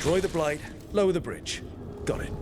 Destroy the blight, lower the bridge. Got it.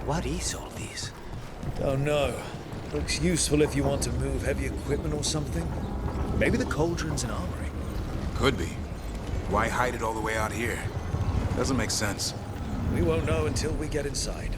What is all this? Don't know. Looks useful if you want to move heavy equipment or something. Maybe the cauldron's an armory. Could be. Why hide it all the way out here? Doesn't make sense. We won't know until we get inside.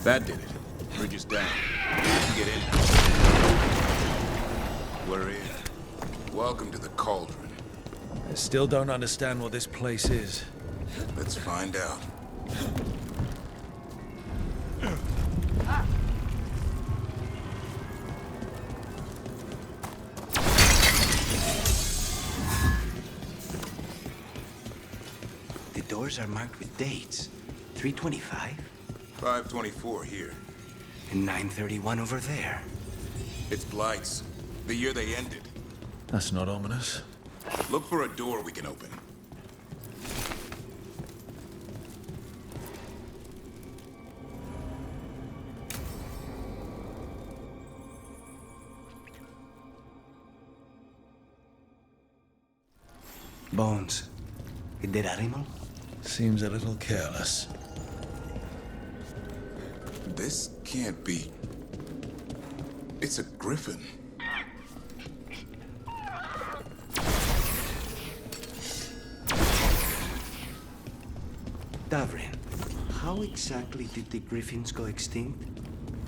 That did it. Bridge is down. We can get in. We're in. Welcome to the cauldron. I still don't understand what this place is. Let's find out. The doors are marked with dates. 325 524 here. and 931 over there. It's Blight's. The year they ended. That's not ominous. Look for a door we can open. Bones. A dead animal? Seems a little careless. This can't be. It's a griffin. Davrin, how exactly did the griffins go extinct?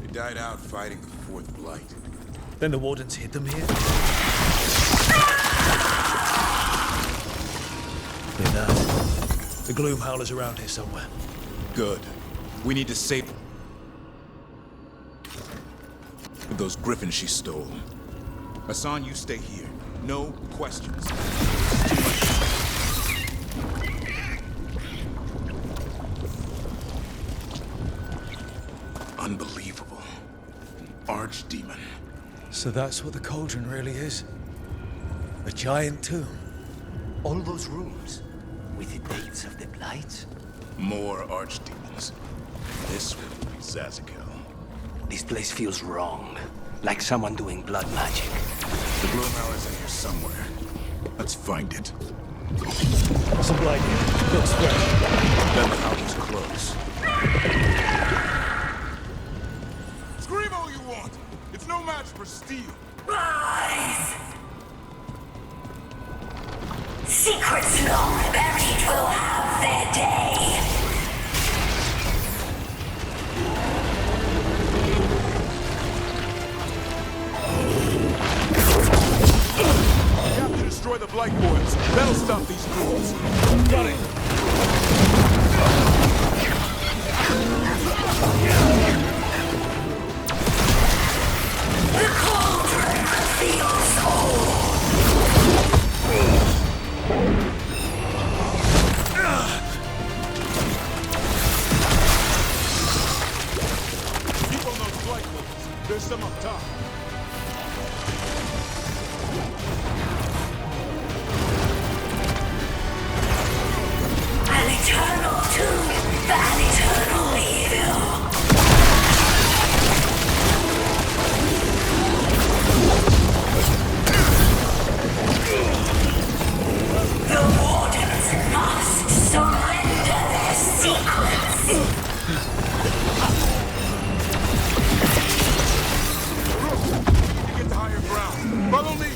They died out fighting the Fourth Blight. Then the wardens hid them here? Hear that? The gloom howler's around here somewhere. Good. We need to save those griffins she stole. Hassan, you stay here. No questions. Unbelievable. Archdemon. So that's what the cauldron really is? A giant tomb? All those rooms with the dates of the blights? More archdemons. This will be Zazakel. This place feels wrong. Like someone doing blood magic. The Gloomhowler's in here somewhere. Let's find it. Some blight here. Looks fresh. Then the house is close. Scream all you want! It's no match for steel! Rise! Secrets long buried will have their day. We have to destroy the Blight Boys. That'll stop these ghouls. Got it! The cauldron reveals all. Keep on those Blight Boys. There's some up top. An eternal tomb, an eternal evil. The wardens must surrender their secrets. Rook, we need to get to higher ground. Follow me!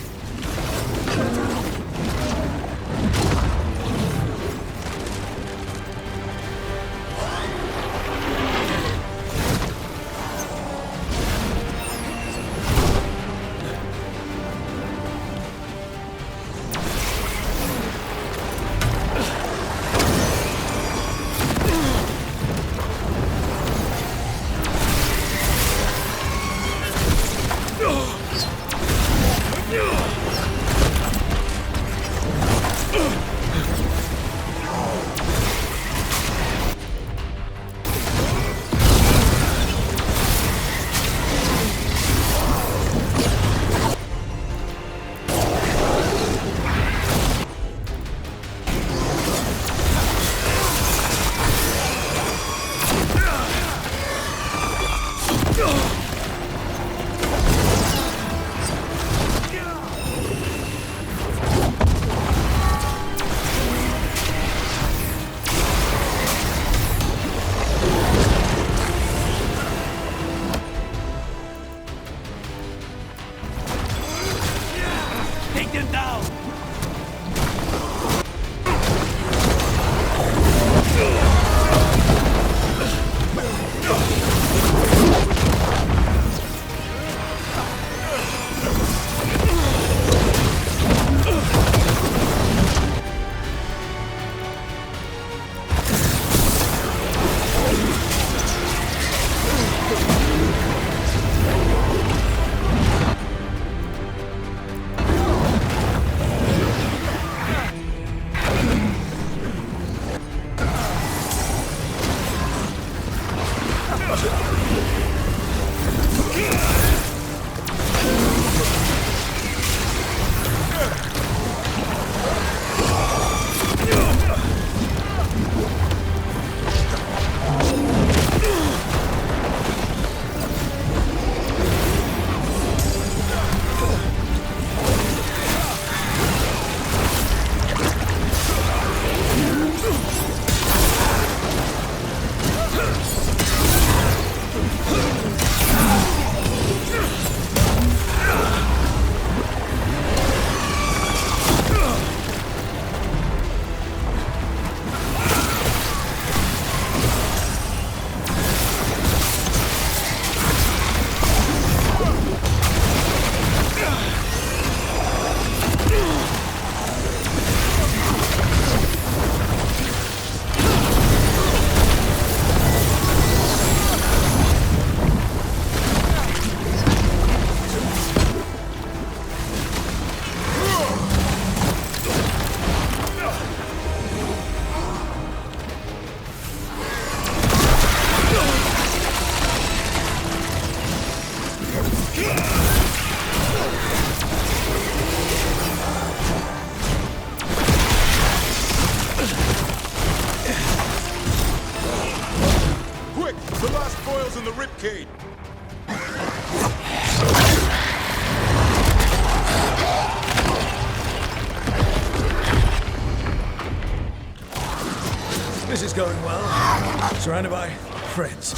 going well? Surrounded by friends.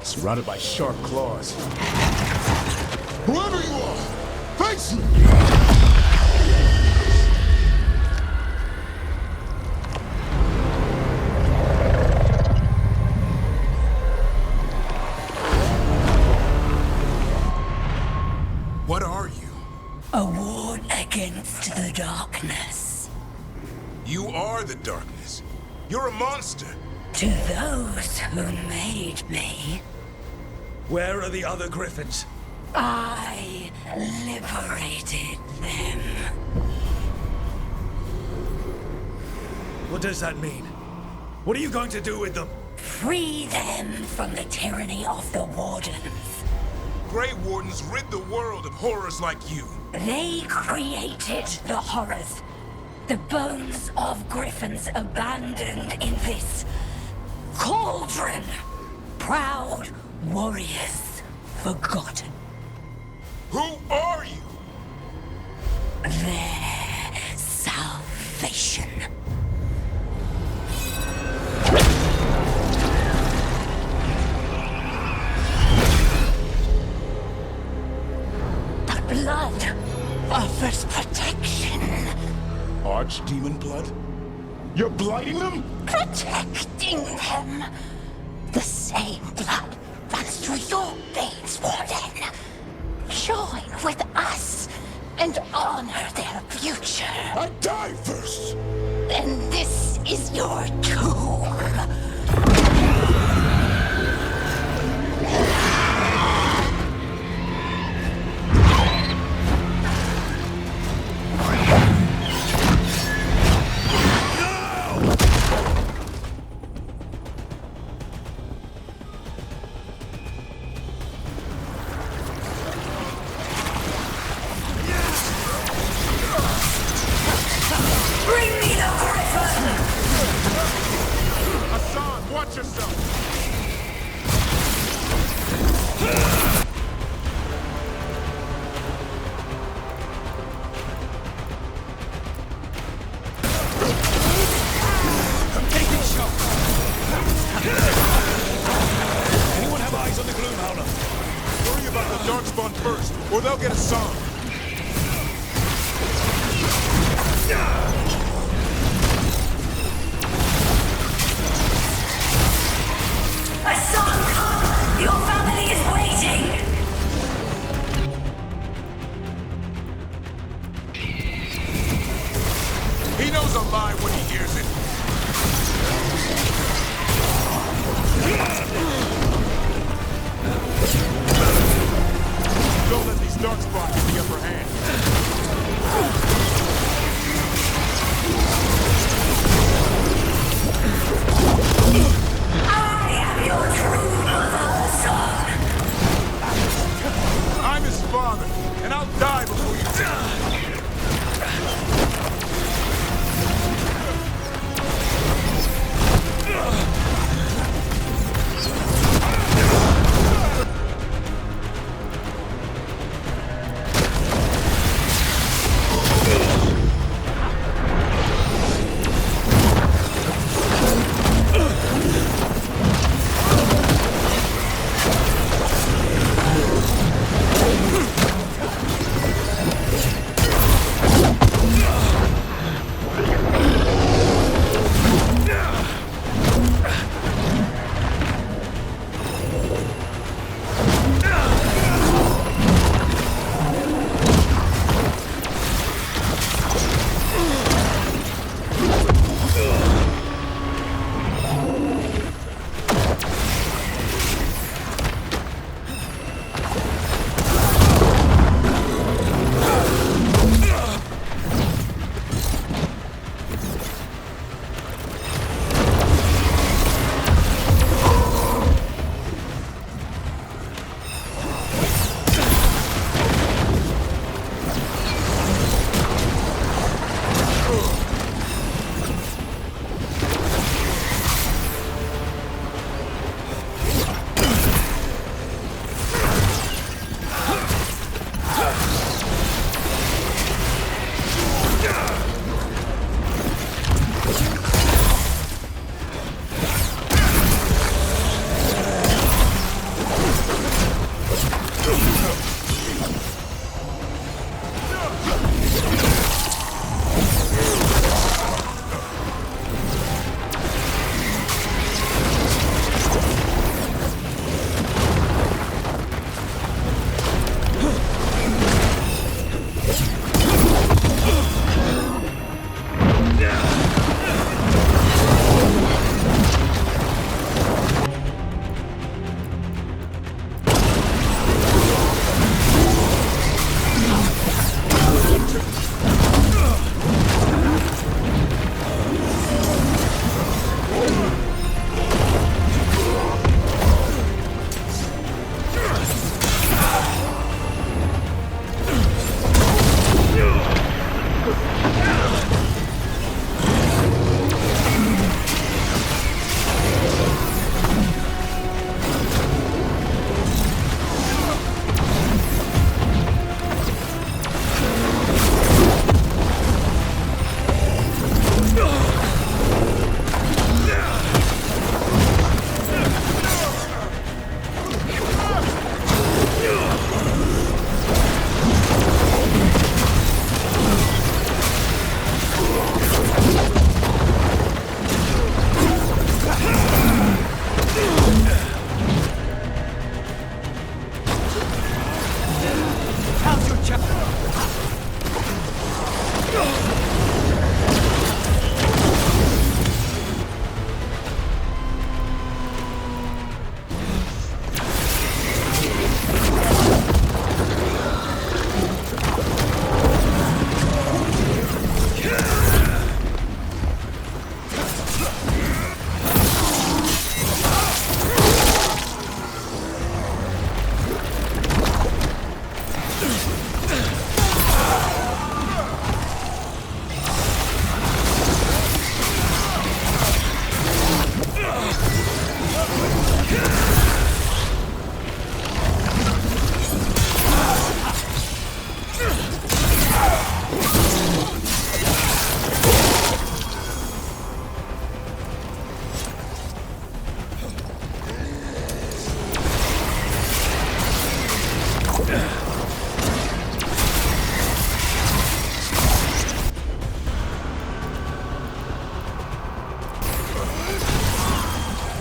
Surrounded by sharp claws. Whoever you are, face me! What are you? A ward against the darkness. You are the darkness. You're a monster. To those who made me, Where are the other griffins? I liberated them. What does that mean? What are you going to do with them? Free them from the tyranny of the Wardens. Grey Wardens rid the world of horrors like you. They created the horrors. The bones of griffins abandoned in this cauldron. Proud warriors forgotten. Who are you? Their salvation. The blood offers protection. Archdemon blood? You're blighting them? Protecting them. The same blood runs through your veins, Warden. Join with us and honor their future. I die first! Then this is your tomb. Bring me the griffin! Hassan, watch yourself! Anyone have eyes on the gloom howler? Worry about the darkspawn first, or they'll get Hassan. Hassan, come! Your family is waiting! He knows a lie when he hears it. Don't let these darkspawn get the upper hand. I am your true mother, Hassan. I'm his father, and I'll die before you die.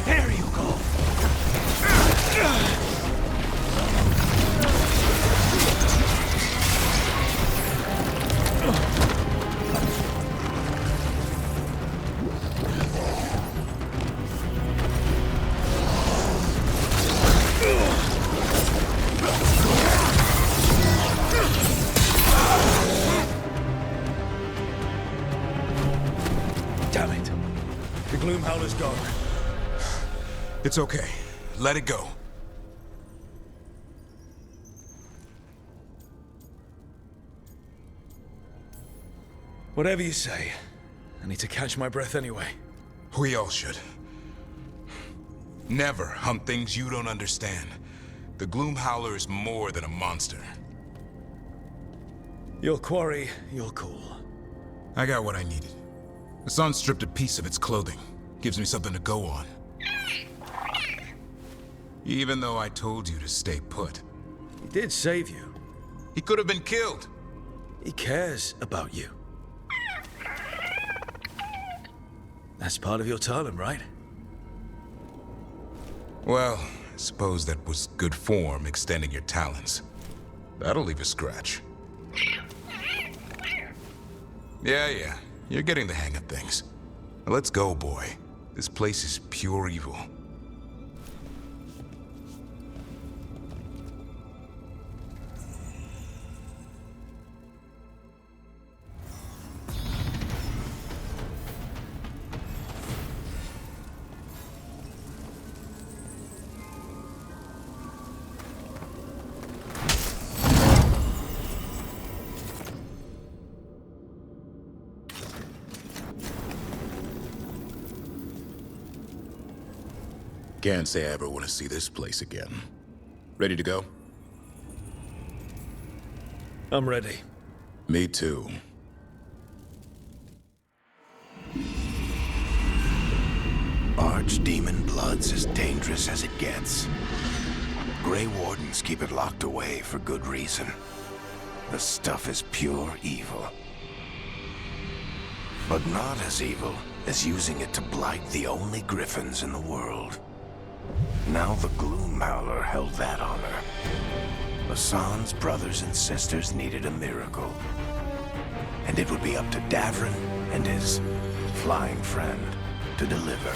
There you go. Damn it. The Gloom Howler's gone. It's okay. Let it go. Whatever you say. I need to catch my breath anyway. We all should. Never hunt things you don't understand. The Gloom Howler is more than a monster. Your quarry, your call. I got what I needed. The sun stripped a piece of its clothing. Gives me something to go on. Even though I told you to stay put. He did save you. He could have been killed. He cares about you. That's part of your talent, right? Well, I suppose that was good form, extending your talons. That'll leave a scratch. Yeah. You're getting the hang of things. Now let's go, boy. This place is pure evil. Can't say I ever want to see this place again. Ready to go? I'm ready. Me too. Archdemon blood's as dangerous as it gets. Grey Wardens keep it locked away for good reason. The stuff is pure evil. But not as evil as using it to blight the only griffins in the world. Now the Gloom Howler held that honor. Hassan's brothers and sisters needed a miracle. And it would be up to Davrin and his flying friend to deliver.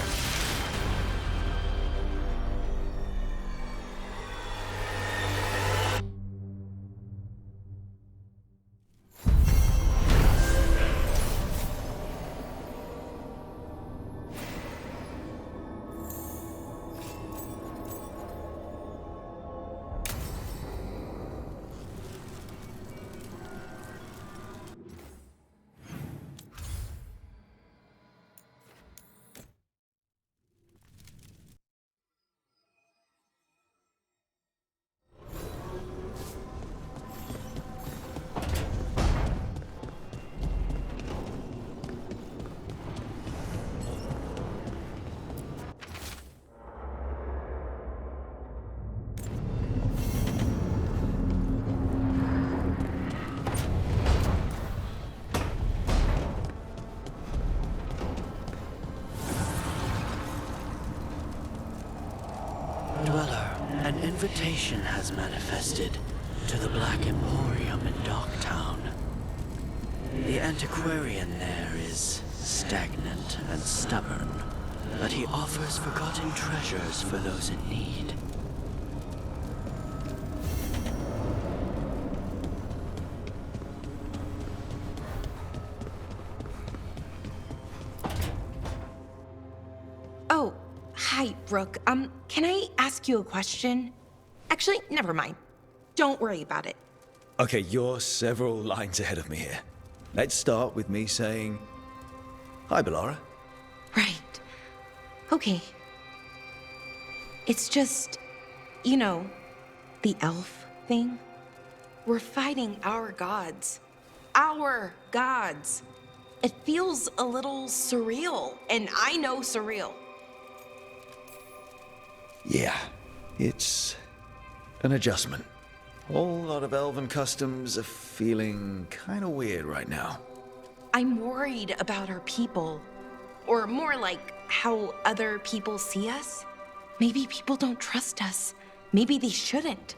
Dweller, an invitation has manifested to the Black Emporium in Docktown. The antiquarian there is stagnant and stubborn, but he offers forgotten treasures for those in need. Oh, hi, Brooke. Can I ask you a question? Actually, never mind. Don't worry about it. Okay, you're several lines ahead of me here. Let's start with me saying, hi, Bellara. Right. Okay. It's just, you know, the elf thing. We're fighting our gods. Our gods. It feels a little surreal, and I know surreal. Yeah, it's an adjustment. Whole lot of elven customs are feeling kind of weird right now. I'm worried about our people. Or more like how other people see us. Maybe people don't trust us. Maybe they shouldn't.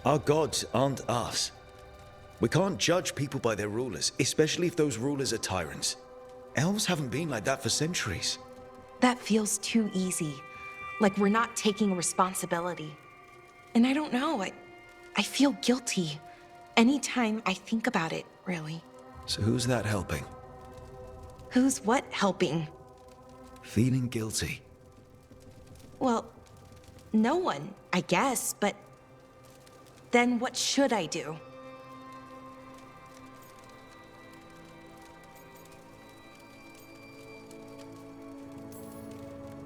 Our gods aren't us. We can't judge people by their rulers, especially if those rulers are tyrants. Elves haven't been like that for centuries. That feels too easy. Like we're not taking responsibility. And I don't know, I feel guilty anytime I think about it, really. So who's that helping? Who's what helping? Feeling guilty. Well, no one, I guess, but then what should I do?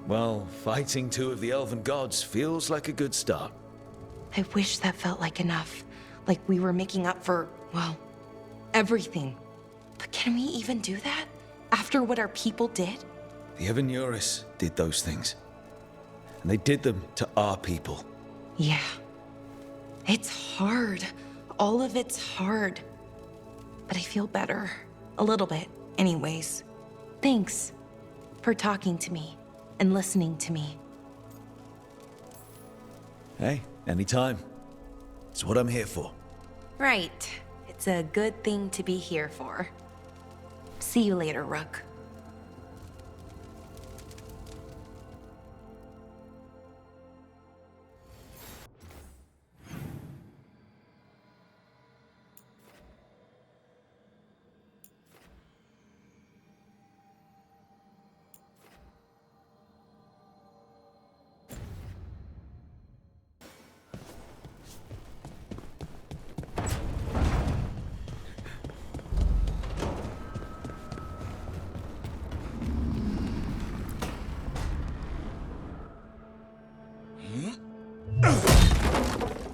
Well, fighting two of the elven gods feels like a good start. I wish that felt like enough. Like we were making up for, well, everything. But can we even do that? After what our people did? The Evanuris did those things. And they did them to our people. Yeah. It's hard. All of it's hard. But I feel better. A little bit, anyways. Thanks for talking to me and listening to me. Hey, anytime. It's what I'm here for. Right. It's a good thing to be here for. See you later, Rook.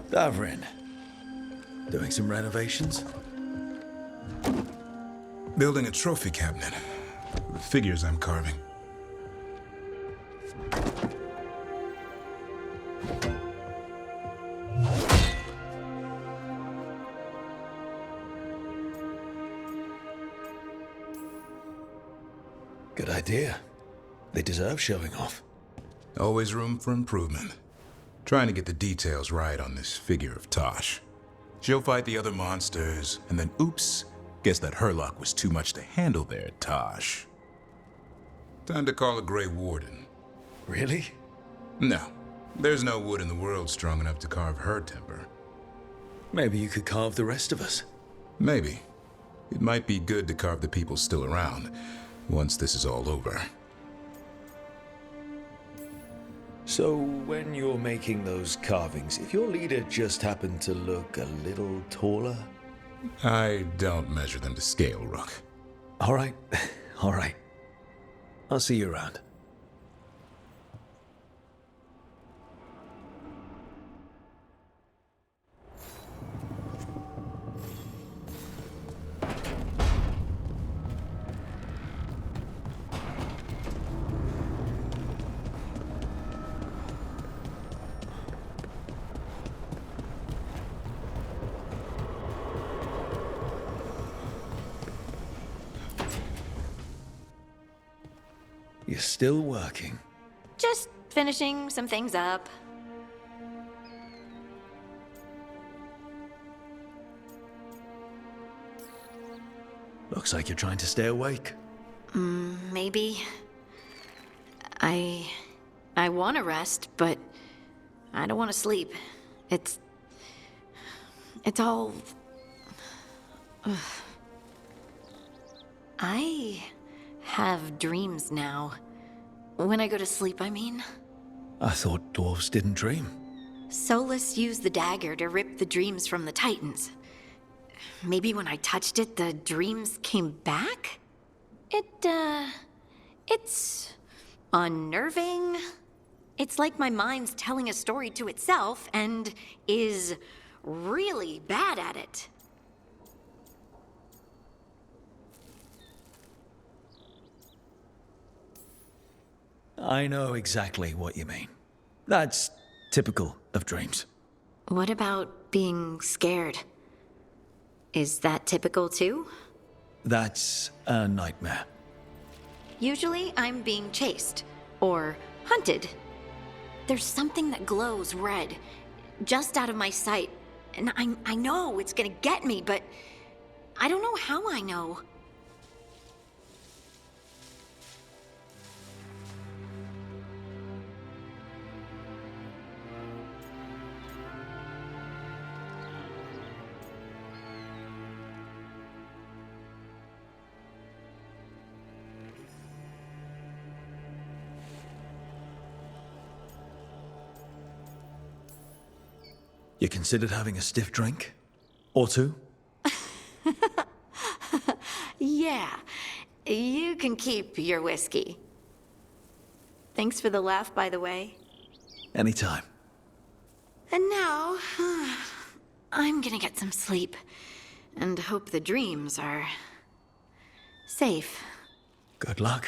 Davrin. Doing some renovations? Building a trophy cabinet. The figures I'm carving. Good idea. They deserve showing off. Always room for improvement. Trying to get the details right on this figure of Tosh. She'll fight the other monsters, and then oops, guess that her luck was too much to handle there, Tosh. Time to call a Grey Warden. Really? No, there's no wood in the world strong enough to carve her timber. Maybe you could carve the rest of us. Maybe. It might be good to carve the people still around, once this is all over. So, when you're making those carvings, if your leader just happened to look a little taller? I don't measure them to scale, Rook. All right, all right. I'll see you around. You're still working. Just finishing some things up. Looks like you're trying to stay awake. Maybe. I want to rest, but I don't want to sleep. It's all... Ugh. I have dreams now. When I go to sleep, I mean. I thought dwarves didn't dream. Solus used the dagger to rip the dreams from the Titans. Maybe when I touched it, the dreams came back? It's unnerving. It's like my mind's telling a story to itself and is really bad at it. I know exactly what you mean. That's typical of dreams. What about being scared? Is that typical too? That's a nightmare. Usually I'm being chased or hunted. There's something that glows red, just out of my sight, and I know it's gonna get me, but I don't know how I know. You considered having a stiff drink? Or two? Yeah, you can keep your whiskey. Thanks for the laugh, by the way. Anytime. And now, I'm gonna get some sleep and hope the dreams are safe. Good luck.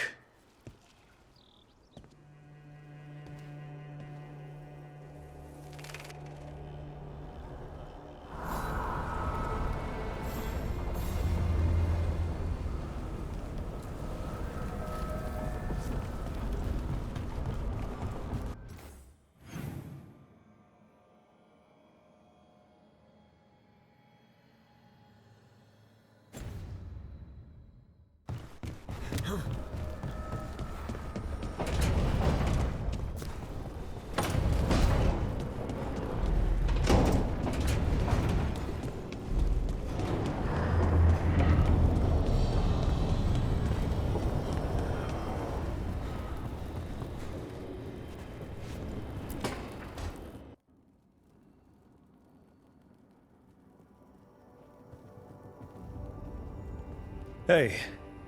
Hey,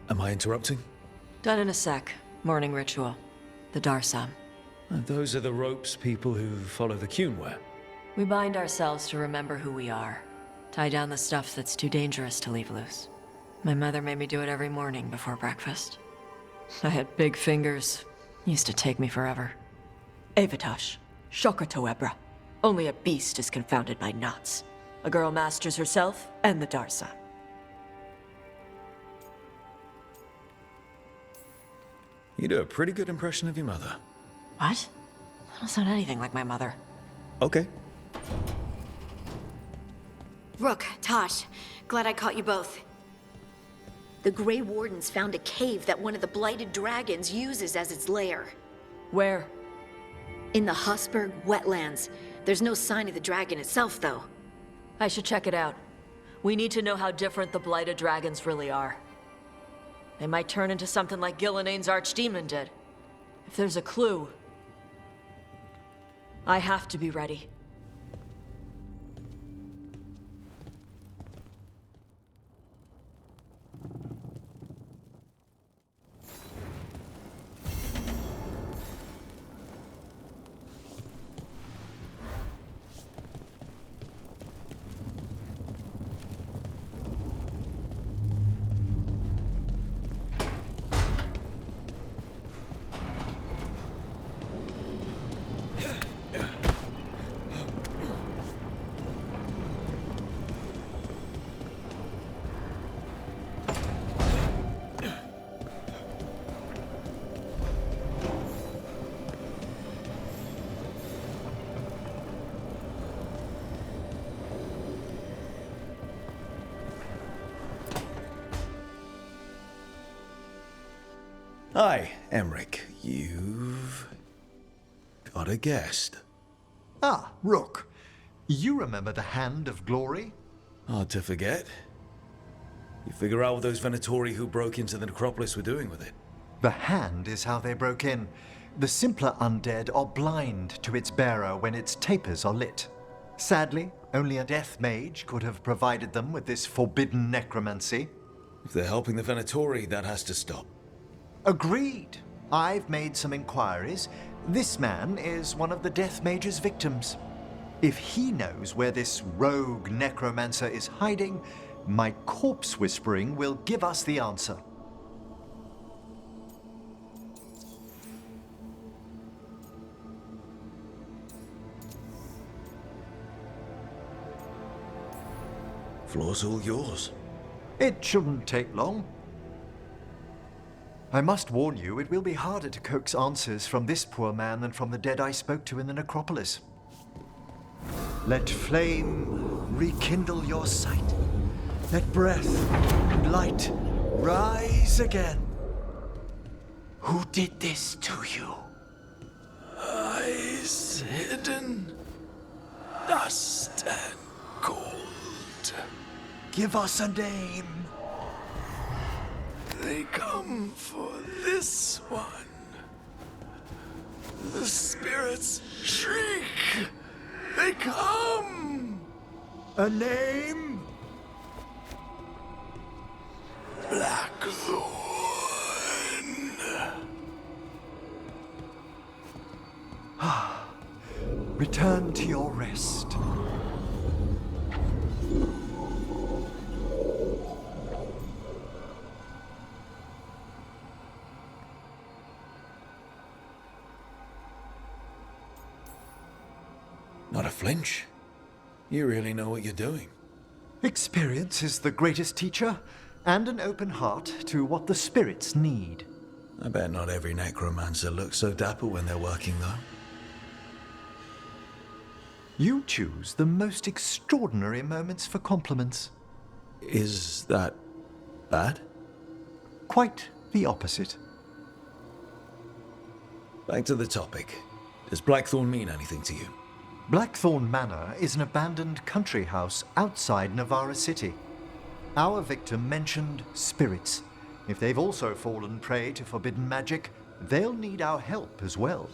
am I interrupting? Done in a sec. Morning ritual. The Darsam. Those are the ropes people who follow the Qun wear. We bind ourselves to remember who we are. Tie down the stuff that's too dangerous to leave loose. My mother made me do it every morning before breakfast. I had big fingers. Used to take me forever. Avatash. Shokratoebra. Only a beast is confounded by knots. A girl masters herself and the Darsam. You do a pretty good impression of your mother. What? I don't sound anything like my mother. Okay. Rook, Tosh, glad I caught you both. The Grey Wardens found a cave that one of the Blighted Dragons uses as its lair. Where? In the Hussberg wetlands. There's no sign of the dragon itself, though. I should check it out. We need to know how different the Blighted Dragons really are. They might turn into something like Gillenane's archdemon did. If there's a clue, I have to be ready. Hi, Emmerich. You've got a guest. Ah, Rook. You remember the Hand of Glory? Hard to forget. You figure out what those Venatori who broke into the necropolis were doing with it. The Hand is how they broke in. The simpler undead are blind to its bearer when its tapers are lit. Sadly, only a death mage could have provided them with this forbidden necromancy. If they're helping the Venatori, that has to stop. Agreed. I've made some inquiries. This man is one of the Death Mage's victims. If he knows where this rogue necromancer is hiding, my corpse whispering will give us the answer. Floor's all yours. It shouldn't take long. I must warn you, it will be harder to coax answers from this poor man than from the dead I spoke to in the necropolis. Let flame rekindle your sight. Let breath and light rise again. Who did this to you? Eyes hidden, dust and cold. Give us a name. They come for this one. The spirits shriek. They come. A name? Blackthorn. Return to your rest. Not a flinch. You really know what you're doing. Experience is the greatest teacher, and an open heart to what the spirits need. I bet not every necromancer looks so dapper when they're working, though. You choose the most extraordinary moments for compliments. Is that bad? Quite the opposite. Back to the topic. Does Blackthorn mean anything to you? Blackthorn Manor is an abandoned country house outside Navarra City. Our victim mentioned spirits. If they've also fallen prey to forbidden magic, they'll need our help as well.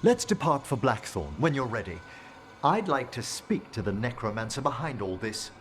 Let's depart for Blackthorn when you're ready. I'd like to speak to the necromancer behind all this.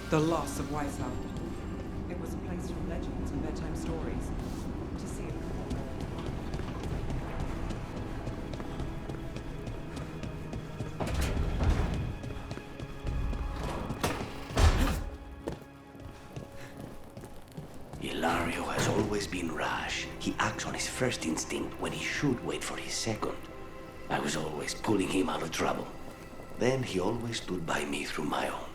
The loss of Weishaupt. It was a place from legends and bedtime stories. To see it. Ilario has always been rash. He acts on his first instinct when he should wait for his second. I was always pulling him out of trouble. Then he always stood by me through my own.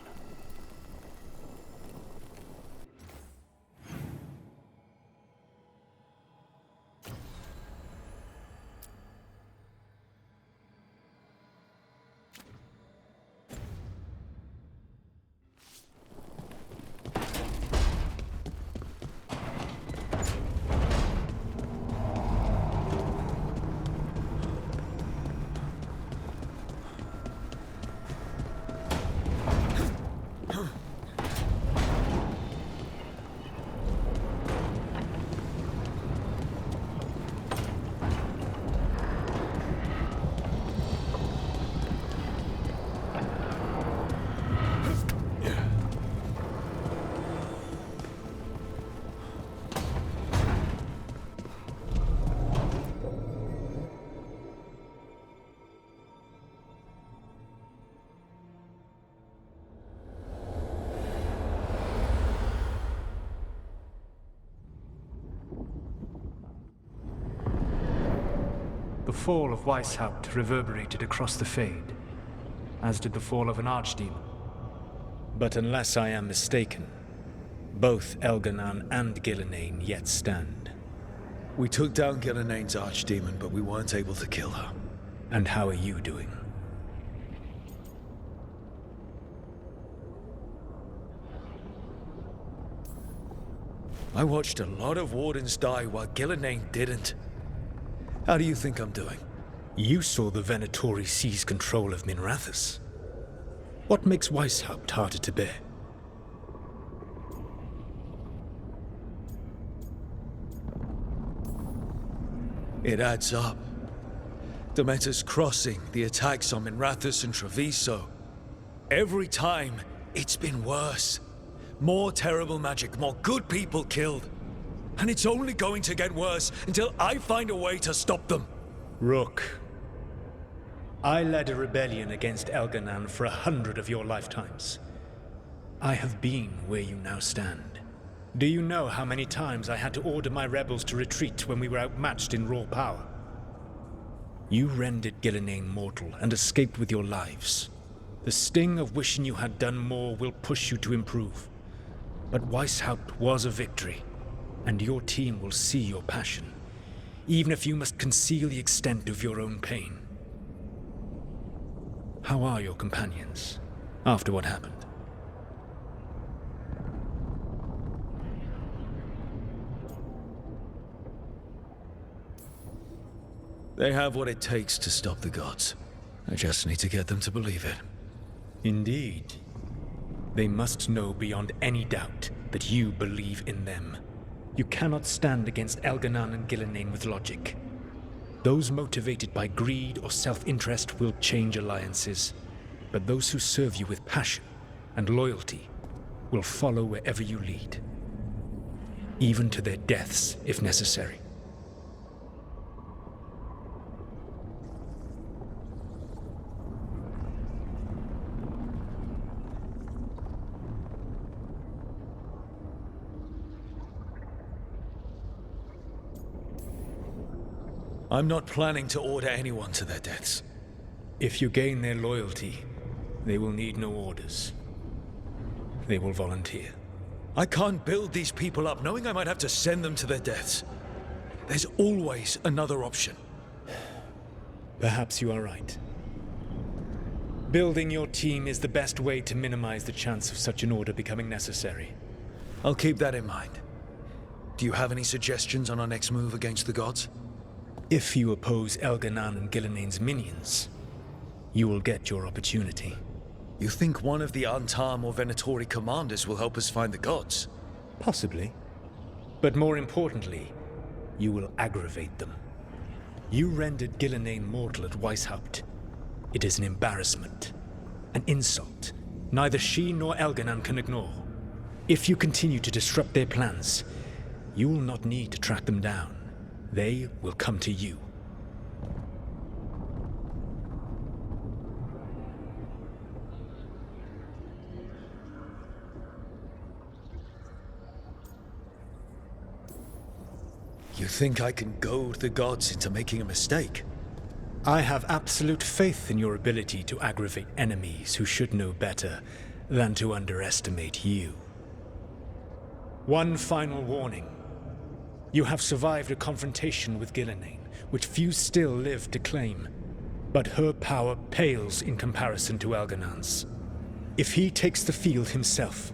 The fall of Weishaupt reverberated across the Fade, as did the fall of an archdemon. But unless I am mistaken, both Elganan and Gillenane yet stand. We took down Gillenane's archdemon, but we weren't able to kill her. And how are you doing? I watched a lot of wardens die while Gillenane didn't. How do you think I'm doing? You saw the Venatori seize control of Minrathous. What makes Weishaupt harder to bear? It adds up. Demeter's crossing, the attacks on Minrathous and Treviso. Every time, it's been worse. More terrible magic, more good people killed. And it's only going to get worse until I find a way to stop them. Rook, I led a rebellion against Elganan for 100 of your lifetimes. I have been where you now stand. Do you know how many times I had to order my rebels to retreat when we were outmatched in raw power? You rendered Gillenane mortal and escaped with your lives. The sting of wishing you had done more will push you to improve. But Weishaupt was a victory, and your team will see your passion, even if you must conceal the extent of your own pain. How are your companions, after what happened? They have what it takes to stop the gods. I just need to get them to believe it. Indeed. They must know beyond any doubt that you believe in them. You cannot stand against Elganan and Gillenane with logic. Those motivated by greed or self-interest will change alliances, but those who serve you with passion and loyalty will follow wherever you lead, even to their deaths if necessary. I'm not planning to order anyone to their deaths. If you gain their loyalty, they will need no orders. They will volunteer. I can't build these people up knowing I might have to send them to their deaths. There's always another option. Perhaps you are right. Building your team is the best way to minimize the chance of such an order becoming necessary. I'll keep that in mind. Do you have any suggestions on our next move against the gods? If you oppose Elganan and Gillenane's minions, you will get your opportunity. You think one of the Antam or Venatori commanders will help us find the gods? Possibly. But more importantly, you will aggravate them. You rendered Gillenane mortal at Weishaupt. It is an embarrassment, an insult, neither she nor Elganan can ignore. If you continue to disrupt their plans, you will not need to track them down. They will come to you. You think I can goad the gods into making a mistake? I have absolute faith in your ability to aggravate enemies who should know better than to underestimate you. One final warning. You have survived a confrontation with Gillenane, which few still live to claim. But her power pales in comparison to Elganan's. If he takes the field himself,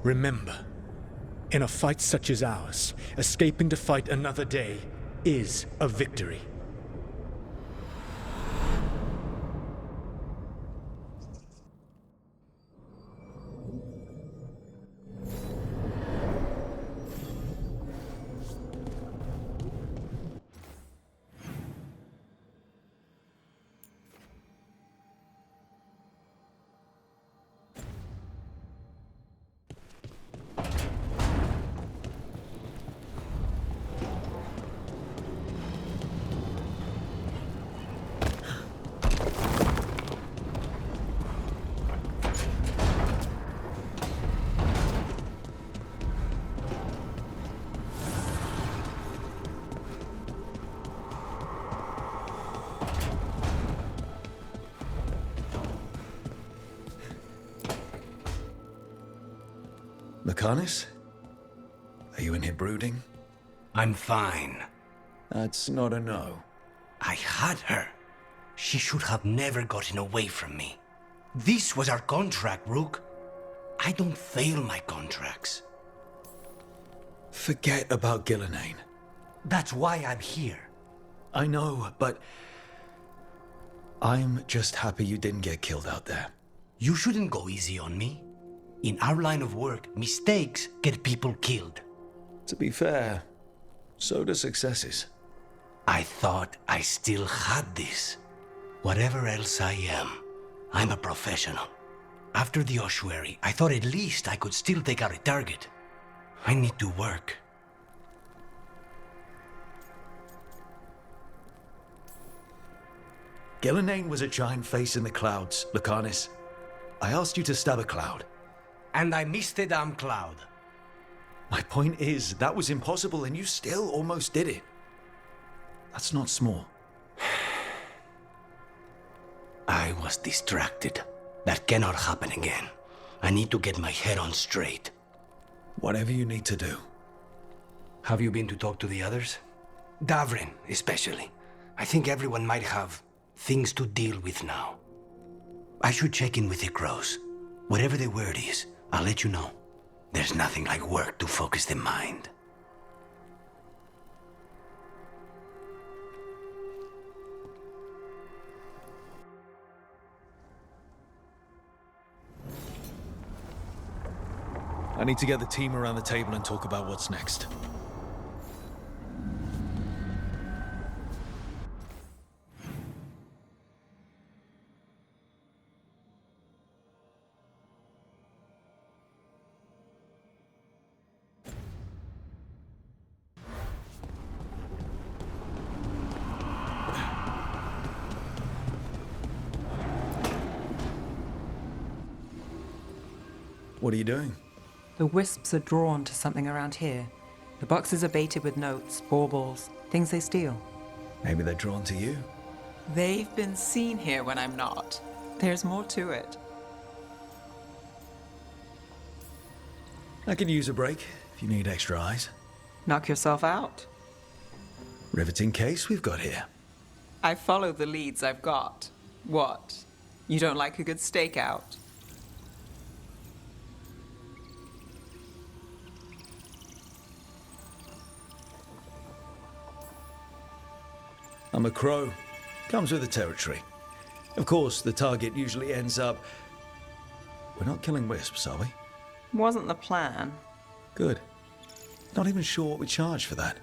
remember, in a fight such as ours, escaping to fight another day is a victory. Mechanis? Are you in here brooding? I'm fine. That's not a no. I had her. She should have never gotten away from me. This was our contract, Rook. I don't fail my contracts. Forget about Gillenane. That's why I'm here. I know, but I'm just happy you didn't get killed out there. You shouldn't go easy on me. In our line of work, mistakes get people killed. To be fair, so do successes. I thought I still had this. Whatever else I am, I'm a professional. After the ossuary, I thought at least I could still take out a target. I need to work. Gillenane was a giant face in the clouds, Lucanus. I asked you to stab a cloud. And I missed the damn cloud. My point is, that was impossible and you still almost did it. That's not small. I was distracted. That cannot happen again. I need to get my head on straight. Whatever you need to do. Have you been to talk to the others? Davrin, especially. I think everyone might have things to deal with now. I should check in with the crows. Whatever the word is, I'll let you know. There's nothing like work to focus the mind. I need to get the team around the table and talk about what's next. What are you doing? The wisps are drawn to something around here. The boxes are baited with notes, baubles, things they steal. Maybe they're drawn to you. They've been seen here when I'm not. There's more to it. I could use a break if you need extra eyes. Knock yourself out. Riveting case we've got here. I follow the leads I've got. What? You don't like a good stakeout? I'm a crow. Comes with the territory. Of course, the target usually ends up... We're not killing wisps, are we? Wasn't the plan. Good. Not even sure what we charge for that.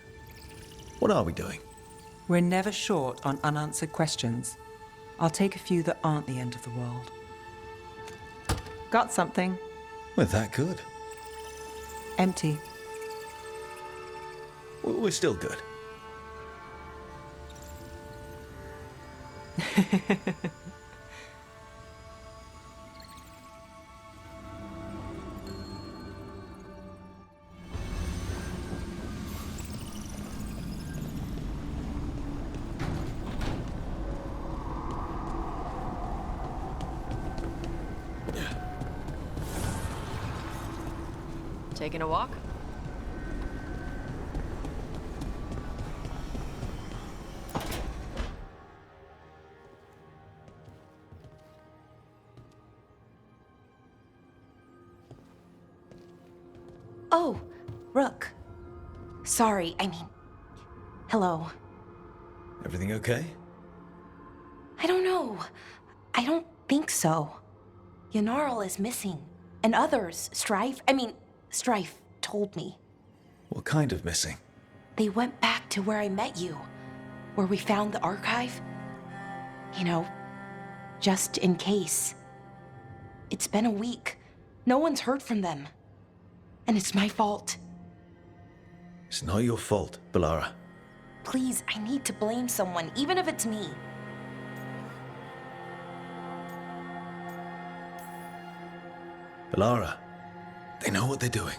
What are we doing? We're never short on unanswered questions. I'll take a few that aren't the end of the world. Got something. We're that good. Empty. We're still good. Taking a walk? Oh, Rook. Sorry, I mean... Hello. Everything okay? I don't know. I don't think so. Yanarl is missing. And others, Strife told me. What kind of missing? They went back to where I met you. Where we found the archive. You know, just in case. It's been a week. No one's heard from them. And it's my fault. It's not your fault, Bellara. Please, I need to blame someone, even if it's me. Bellara, they know what they're doing.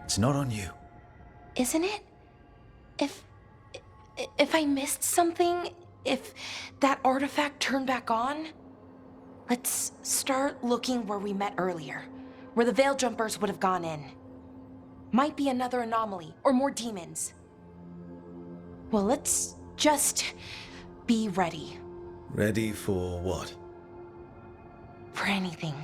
It's not on you. Isn't it? If I missed something, if that artifact turned back on, let's start looking where we met earlier, where the Veil Jumpers would have gone in. Might be another anomaly, or more demons. Well, let's just be ready. Ready for what? For anything.